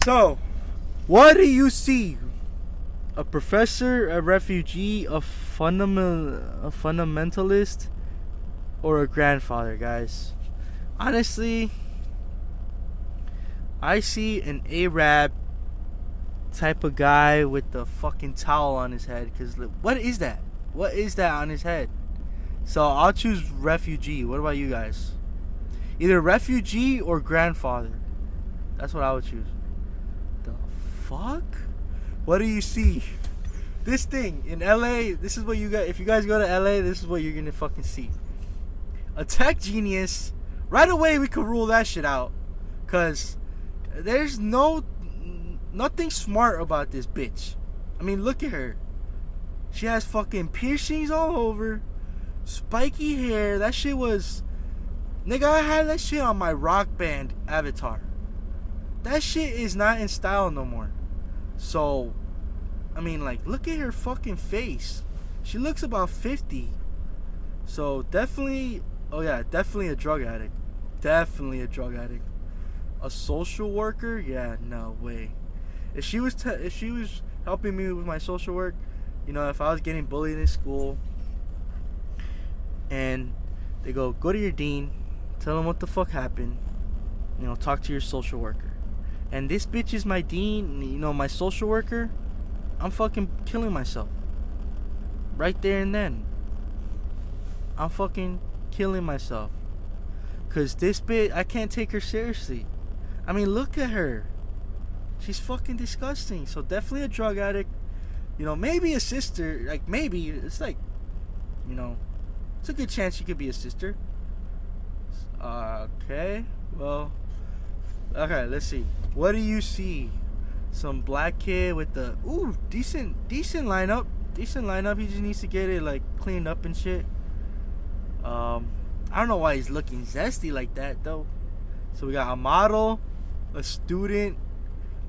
So, what do you see? A professor, a refugee, a fundamentalist, or a grandfather, guys? Honestly, I see an Arab type of guy with the fucking towel on his head. Because what is that? What is that on his head? So I'll choose refugee. What about you guys? Either refugee or grandfather. That's what I would choose. The fuck? What do you see? This thing in LA, this is what you got. If you guys go to LA, this is what you're gonna fucking see. A tech genius. Right away we could rule that shit out. Cause there's nothing smart about this bitch. I mean, look at her. She has fucking piercings all over. Spiky hair. That shit was... Nigga, I had that shit on my Rock Band avatar. That shit is not in style no more. So, I mean, like, look at her fucking face. She looks about 50. So, definitely... Oh, yeah, definitely a drug addict. Definitely a drug addict. A social worker? Yeah, no way. If she was helping me with my social work, you know, if I was getting bullied in school, and they go to your dean, tell him what the fuck happened, you know, talk to your social worker. And this bitch is my dean, you know, my social worker, I'm fucking killing myself. Right there and then. I'm fucking killing myself. Cause this bitch, I can't take her seriously. I mean, look at her. She's fucking disgusting. So definitely a drug addict. You know, maybe a sister. Like, maybe. It's like, you know, it's a good chance she could be a sister. Okay. Well, okay, let's see. What do you see? Some black kid with the... Ooh, decent lineup. Decent lineup. He just needs to get it, like, cleaned up and shit. I don't know why he's looking zesty like that, though. So we got a model, a student,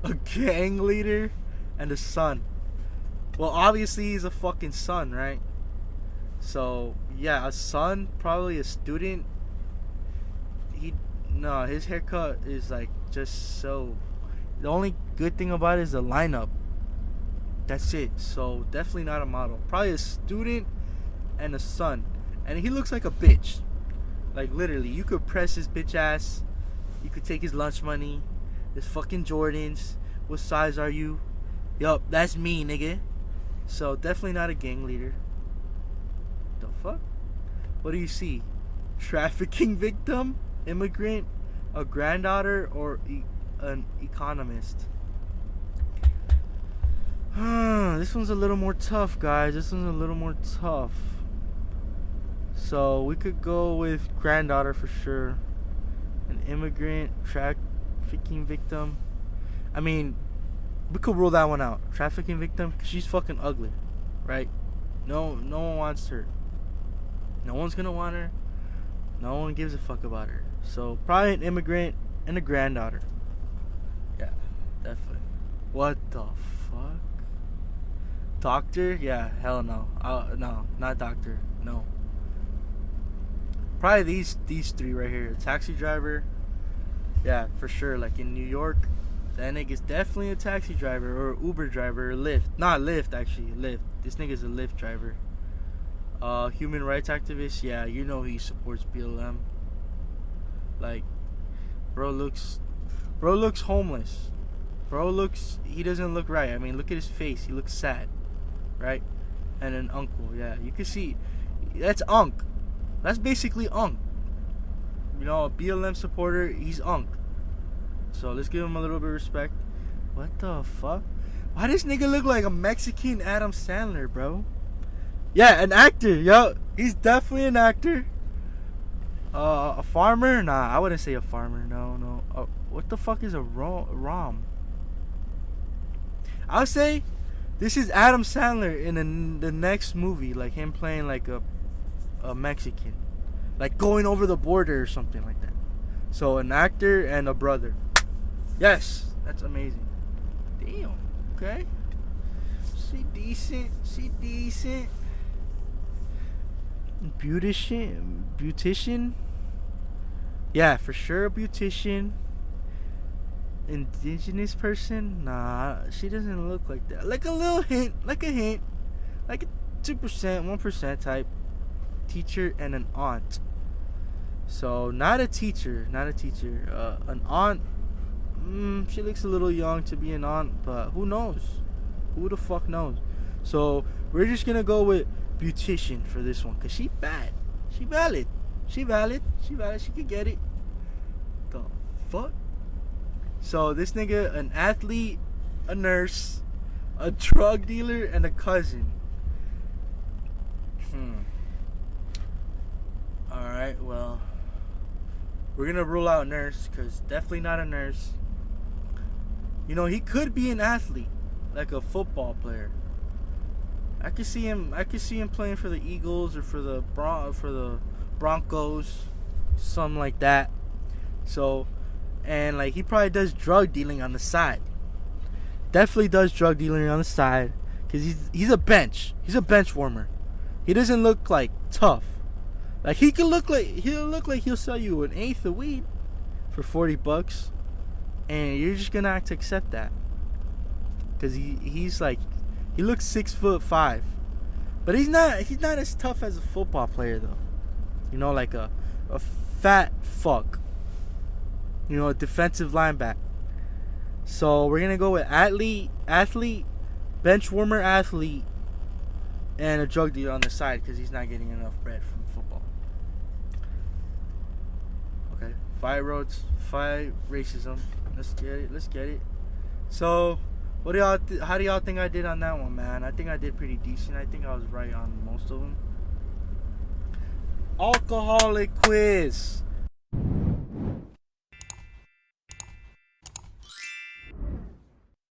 a gang leader, and a son. Well, obviously he's a fucking son, right? So, yeah, a son, probably a student. His haircut is like just so... The only good thing about it is the lineup. That's it. So, definitely not a model. Probably a student and a son. And he looks like a bitch. Like, literally, you could press his bitch ass. You could take his lunch money. His fucking Jordans. What size are you? Yup, that's me, nigga. So, definitely not a gang leader. The fuck? What do you see? Trafficking victim? Immigrant? A granddaughter? Or an economist? This one's a little more tough, guys. This one's a little more tough. So, we could go with granddaughter for sure. An immigrant, trafficking victim. I mean, we could rule that one out. Trafficking victim, because she's fucking ugly. Right? No one wants her. No one's gonna want her. No one gives a fuck about her. So, probably an immigrant and a granddaughter. Yeah, definitely. What the fuck? Doctor? Yeah, hell no. No, not doctor. No. Probably these three right here. A taxi driver. Yeah, for sure. Like in New York, that nigga's definitely a taxi driver or Uber driver or Lyft. Not Lyft, actually. Lyft. This nigga's a Lyft driver. Human rights activist. Yeah, you know he supports BLM. Like, bro looks homeless. He doesn't look right. I mean, look at his face. He looks sad. Right? And an uncle. Yeah, you can see. That's Unc. That's basically Unc. You know, a BLM supporter, he's Unc. So let's give him a little bit of respect. What the fuck? Why does nigga look like a Mexican Adam Sandler, bro? Yeah, an actor. Yo, he's definitely an actor. A farmer? Nah, I wouldn't say a farmer. No. What the fuck is a rom? I would say this is Adam Sandler in the next movie, like him playing like a Mexican, like going over the border or something like that. So an actor and a brother. Yes, that's amazing. Damn. Okay. She decent. Beautician. Yeah, for sure, a beautician. indigenous person? Nah, she doesn't look like that. Like a little hint, like a hint, like a 2%, 1% type teacher and an aunt. So not a teacher, an aunt. She looks a little young to be an aunt, but who knows? Who the fuck knows? So we're just gonna go with beautician for this one, cause she bad. She valid. She could get it. The fuck? So this nigga, an athlete, a nurse, a drug dealer, and a cousin. Alright, well, we're gonna rule out nurse, cause definitely not a nurse. You know, he could be an athlete, like a football player. I could see him playing for the Eagles or for the Broncos, something like that. So, and like he probably does drug dealing on the side. Definitely does drug dealing on the side, cause he's a bench warmer. He doesn't look like tough. Like he'll look like he'll sell you an eighth of weed for $40, and you're just gonna have to accept that, cause he looks 6'5", but he's not as tough as a football player though. You know, like a fat fuck. You know, a defensive linebacker. So we're gonna go with athlete, bench warmer athlete, and a drug dealer on the side because he's not getting enough bread from football. Okay, fight racism. Let's get it. So, how do y'all think I did on that one, man? I think I did pretty decent. I think I was right on most of them. Alcoholic quiz.